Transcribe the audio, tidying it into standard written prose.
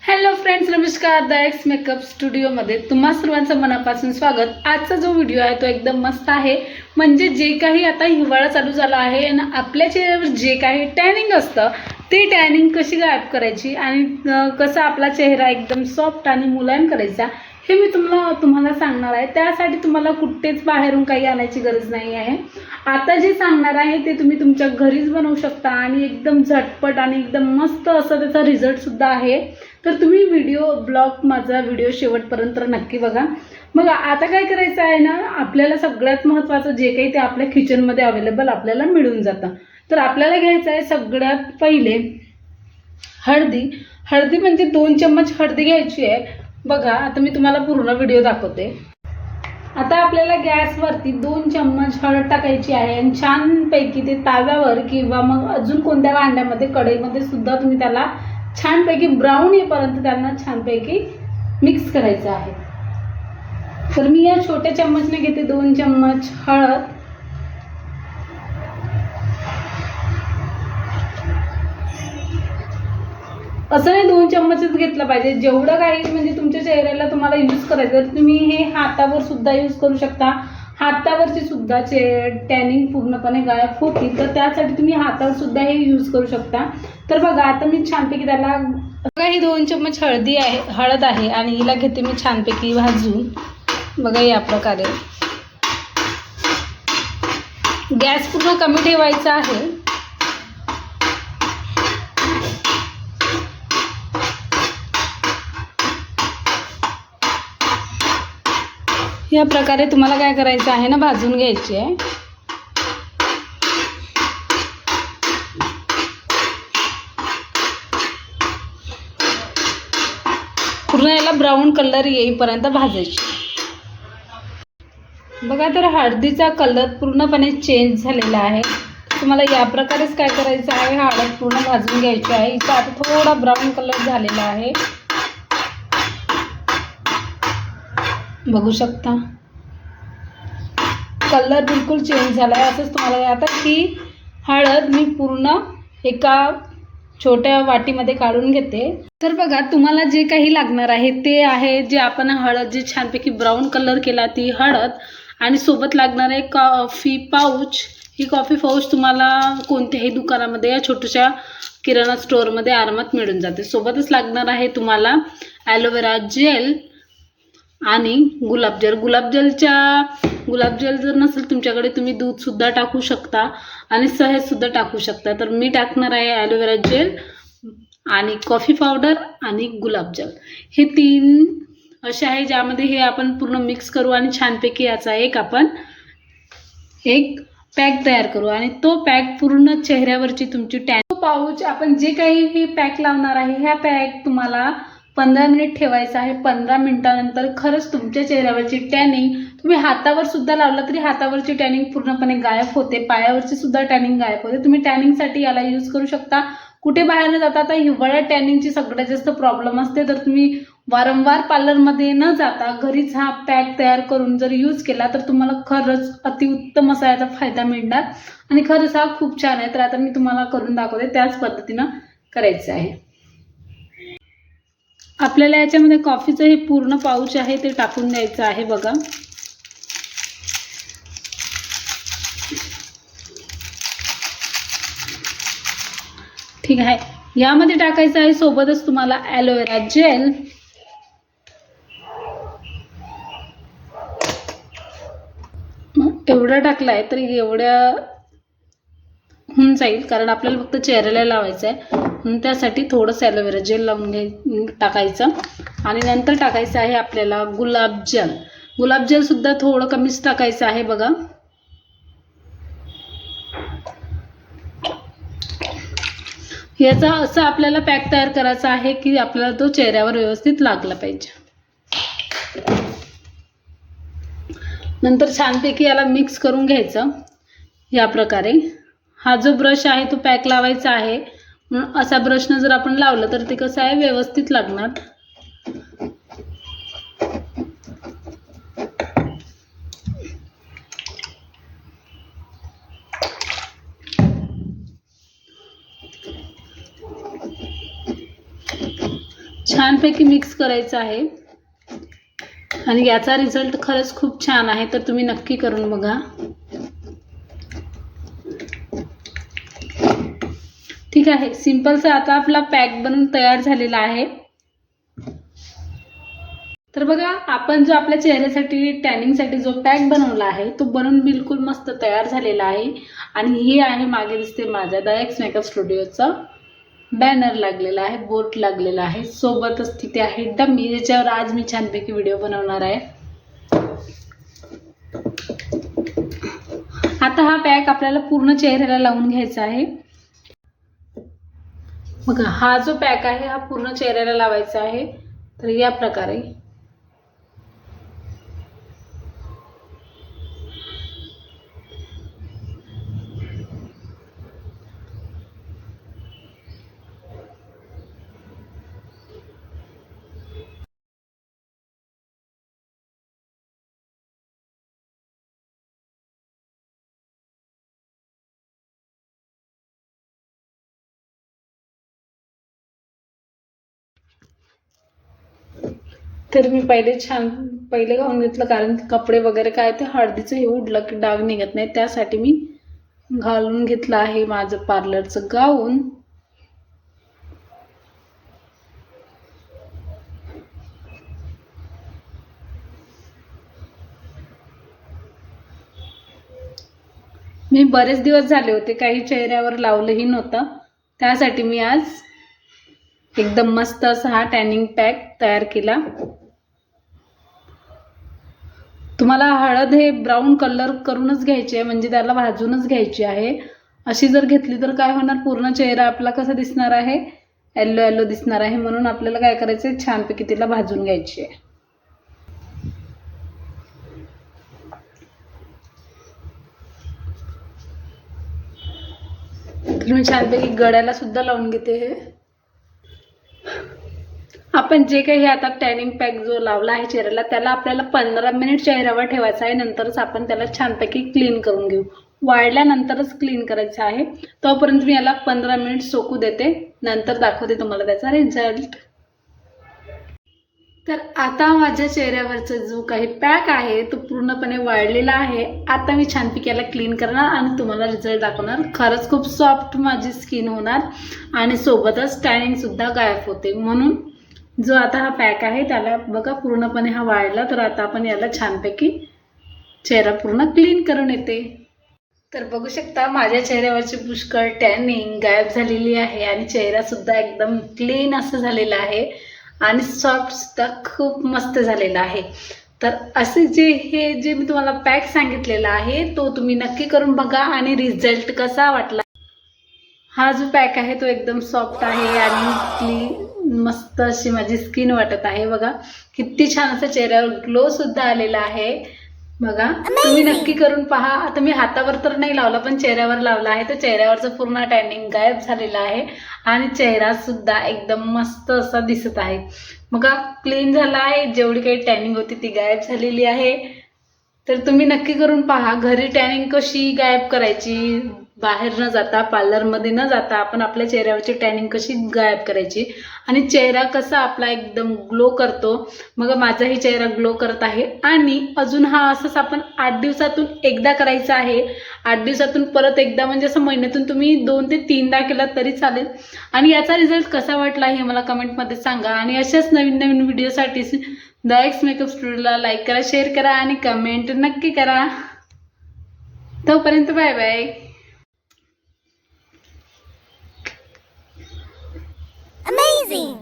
Hello friends, नमस्कार. The x makeup स्टुडिओमध्ये तुम्हा सर्वांचं मनापासून स्वागत. आजचा जो व्हिडिओ आहे तो एकदम मस्त आहे. म्हणजे जे काही आता हिवाळा चालू झाला आहे आणि आपल्या चेहऱ्यावर जे काही टॅनिंग असतं ते टॅनिंग कशी गायब करायची आणि कसा आपला चेहरा एकदम सॉफ्ट आणि मुलायम करायचा हे मी तुम्हाला सांगणार आहे. त्यासाठी तुम्हाला कुठेच बाहेरून काही आणायची गरज नाही आहे. आता जे सांगणार आहे ते तुम्ही तुमच्या घरीच बनवू शकता आणि एकदम झटपट आणि एकदम मस्त असं त्याचा रिझल्टसुद्धा आहे. तर तुम्ही माझा व्हिडिओ शेवटपर्यंत नक्की बघा. मग आता काय करायचं आहे ना, आपल्याला सगळ्यात महत्त्वाचं जे काही ते आपल्या किचनमध्ये अवेलेबल आपल्याला मिळून जातं. तर आपल्याला घ्यायचं आहे सगळ्यात पहिले हळदी म्हणजे 2 चम्मच हळदी घ्यायची आहे. बघा, आता मी तुम्हाला पूर्ण व्हिडिओ दाखवते. आता आपल्याला गॅसवरती 2 चम्मच हळद टाकायची आहे आणि छानपैकी ते ताव्यावर किंवा मग अजून कोणत्या भांड्यामध्ये कढईमध्ये सुद्धा तुम्ही त्याला छानपैकी ब्राऊन येईपर्यंत त्यांना छानपैकी मिक्स करायचं आहे. तर मी या छोट्या चम्मचने घेते 2 चम्मच हळद. असं नाही 2 चम्मचच घेतलं पाहिजे, जेवढं काही म्हणजे तुमच्या चेहऱ्याला तुम्हाला यूज करायचं तर तुम्ही हे हातावर सुद्धा यूज करू शकता. हातावरची सुद्धा टॅनिंग पूर्णपणे गायब होती, तर त्यासाठी तुम्ही हातावर सुद्धा हे यूज करू शकता. तर बघा, आता मी छानपैकी त्याला बघा ही 2 चम्मच हळद आहे आणि हिला घेते मी छानपैकी भाजून. बघा या प्रकारे गॅस पूर्ण कमी ठेवायचा आहे. या प्रकारे तुम्हाला काय करायचं आहे ना, भाजून घ्यायची आहे. पूर्ण याला ब्राऊन कलर येईपर्यंत भाजायची. बघा, तर हळदीचा कलर पूर्णपणे चेंज झालेला आहे. तुम्हाला या प्रकारेच काय करायचं आहे, हळद पूर्ण भाजून घ्यायची आहे. इथं आता थोडा ब्राऊन कलर झालेला आहे, बघू शकता. कलर बिलकुल चेंज झाला आहे. असंच तुम्हाला आता ही हळद मी पूर्ण एका छोट्या वाटीमध्ये काढून घेते. तर बघा, तुम्हाला जे काही लागणार आहे ते आहे जे आपण हळद जे छानपैकी ब्राऊन कलर केला ती हळद आणि सोबत लागणार आहे कॉफी पाऊच. ही कॉफी पाऊच तुम्हाला कोणत्याही दुकानामध्ये या छोट्याशा किराणा स्टोअरमध्ये आरामात मिळून जाते. सोबतच लागणार आहे तुम्हाला ॲलोवेरा जेल आणि गुलाबजल. गुलाबजल जर नसेल तुमच्याकडे तुम्ही दूधसुद्धा टाकू शकता आणि शहदसुद्धा टाकू शकता. तर मी टाकणार आहे ॲलोवेरा जेल आणि कॉफी पावडर आणि गुलाबजल. हे 3 असे आहे ज्यामध्ये हे आपण पूर्ण मिक्स करू आणि छानपैकी याचा आपण एक पॅक तयार करू आणि तो पॅक पूर्ण चेहऱ्यावरची तुमची पाऊच आपण जे काही हे पॅक लावणार आहे ह्या पॅक तुम्हाला 15 मिनिट ठेवायचं आहे. 15 मिनिटानंतर खरंच तुमच्या चेहऱ्यावरची टॅनिंग तुम्ही हातावर सुद्धा लावलं तरी हातावरची टॅनिंग पूर्णपणे गायब होते. पायावरची सुद्धा टॅनिंग गायब होते. तुम्ही टॅनिंगसाठी याला यूज करू शकता. कुठे बाहेर न जाता, आता हिवाळ्यात टॅनिंगची सगळ्यात जास्त प्रॉब्लेम असते, तर तुम्ही वारंवार पार्लरमध्ये न जाता घरीच हा पॅक तयार करून जर यूज केला तर तुम्हाला खरंच अतिउत्तम असा याचा फायदा मिळणार आणि खरंच हा खूप छान आहे. तर आता मी तुम्हाला करून दाखवते, त्याच पद्धतीनं करायचं आहे. आपल्याला याच्यामध्ये कॉफीचं हे पूर्ण पाऊच आहे ते टाकून द्यायचं आहे. बघा, ठीक आहे. यामध्ये टाकायचं आहे सोबतच तुम्हाला ॲलोवेरा जेल, एवढा टाकला आहे तर एवढ्या होऊन जाईल, कारण आपल्याला फक्त चेहऱ्याला लावायचं आहे. म्हणून त्यासाठी थोडंसं ॲलोवेरा जेल लावून टाकायचं आणि नंतर टाकायचं आहे आपल्याला गुलाबजल सुद्धा थोडं कमीच टाकायचं आहे. बघा, याचा असं आपल्याला पॅक तयार करायचा आहे की आपल्याला तो चेहऱ्यावर व्यवस्थित लागला पाहिजे. नंतर छानपैकी याला मिक्स करून घ्यायचं. या प्रकारे हा जो ब्रश आहे तो पॅक लावायचा आहे. म्हणून असा ब्रशनं जर आपण लावलं तर ते कसं आहे व्यवस्थित लागणार. छानपैकी मिक्स करायचं आहे आणि याचा रिझल्ट खरंच खूप छान आहे, तर तुम्ही नक्की करून बघा. ठीक आहे, सिंपलचा आता आपला पॅक बनवून तयार झालेला आहे. तर बघा, आपण जो आपल्या चेहऱ्यासाठी टॅनिंगसाठी जो पॅक बनवला आहे तो बनवून बिलकुल मस्त तयार झालेला आहे. आणि हे आहे मागे दिसते माझ्या द एक्स मेकअप स्टुडिओचा बॅनर लागलेला आहे, बोर्ड लागलेला आहे, सोबतच तिथे आहे डमी, ज्याच्यावर आज मी छानपैकी व्हिडिओ बनवणार आहे. आता हा पॅक आपल्याला पूर्ण चेहऱ्याला लावून घ्यायचा आहे. बघा, हा जो पॅक आहे हा पूर्ण चेहऱ्याला लावायचा आहे. तर या प्रकारे तर मी पहिले घालून घेतलं, कारण कपडे वगैरे काय ते हळदीचं हे उडलं की डाग निघत नाही, त्यासाठी मी घालून घेतलं आहे माझं पार्लरचं गाऊन. मी बरेच दिवस झाले होते काही चेहऱ्यावर लावलंही नव्हतं, त्यासाठी मी आज एकदम मस्त असा हा टॅनिंग पॅक तयार केला. तुम्हाला हळद हे ब्राऊन कलर करूनच घ्यायची आहे, म्हणजे त्याला भाजूनच घ्यायची आहे. अशी जर घेतली तर काय होणार, पूर्ण चेहरा आपला कसा दिसणार आहे, येल्लो येल्लो दिसणार आहे. म्हणून आपल्याला काय करायचं आहे, छानपैकी तिला भाजून घ्यायची आहे. तर मी छानपैकी गळ्याला सुद्धा लावून घेते. हे आपण जे काही आता टॅनिंग पॅक जो लावला आहे चेहऱ्याला, त्याला आपल्याला 15 मिनिट चेहऱ्यावर ठेवायचा आहे. नंतरच आपण त्याला छानपैकी क्लीन करून घेऊ. वाळल्यानंतरच क्लीन करायचं आहे. तोपर्यंत मी याला 15 मिनिट सोकू देते, नंतर दाखवते तुम्हाला त्याचा रिझल्ट. तर आता माझ्या चेहऱ्यावरचा जो काही पॅक आहे तो पूर्णपणे वाळलेला आहे. आता मी छानपैकी याला क्लीन करणार आणि तुम्हाला रिझल्ट दाखवणार. खरंच खूप सॉफ्ट माझी स्किन होणार आणि सोबतच टॅनिंग सुद्धा गायब होते. म्हणून जो आता हा पॅक आहे त्याला बघा पूर्णपणे हा वाळला, तर आता आपण याला छानपैकी चेहरा पूर्ण क्लीन करून येते. तर बघू शकता माझ्या चेहऱ्यावरची पुष्कळ टॅनिंग गायब झालेली आहे आणि चेहरा सुद्धा एकदम क्लीन असं झालेला आहे आणि सॉफ्ट सुद्धा खूप मस्त झालेला आहे. तर असे जे मी तुम्हाला पॅक सांगितलेला आहे तो तुम्ही नक्की करून बघा आणि रिझल्ट कसा वाटला. हा जो पॅक आहे तो एकदम सॉफ्ट आहे आणि क्लीन मस्त अशी माझी स्किन वाटत आहे. बघा किती छान असं चेहऱ्यावर ग्लो सुद्धा आलेला आहे. बघा तुम्ही नक्की करून पहा. आता मी हातावर तर नाही लावला पण चेहऱ्यावर लावला आहे, तर चेहऱ्यावरचं पूर्ण टॅनिंग गायब झालेला आहे आणि चेहरा सुद्धा एकदम मस्त असा दिसत आहे. बघा क्लीन झाला आहे, जेवढी काही टॅनिंग होती ती गायब झालेली आहे. तर तुम्ही नक्की करून पहा घरी टॅनिंग कशी गायब करायची, बाहेर न जाता पार्लरमध्ये न जाता आपण आपल्या चेहऱ्यावरची टॅनिंग कशी गायब करायची आणि चेहरा कसा आपला एकदम ग्लो करतो. मग माझाही चेहरा ग्लो करत आहे आणि अजून हा असंच आपण 8 दिवसातून एकदा करायचा आहे. 8 दिवसातून परत एकदा, म्हणजे असं महिन्यातून तुम्ही 2 ते 3दा केला तरी चालेल. आणि याचा रिझल्ट कसा वाटला हे मला कमेंटमध्ये सांगा. आणि अशाच नवीन नवीन व्हिडिओसाठी द एक्स मेकअप स्टुडिओला लाईक करा, शेअर करा आणि कमेंट नक्की करा. तोपर्यंत बाय बाय. Amazing!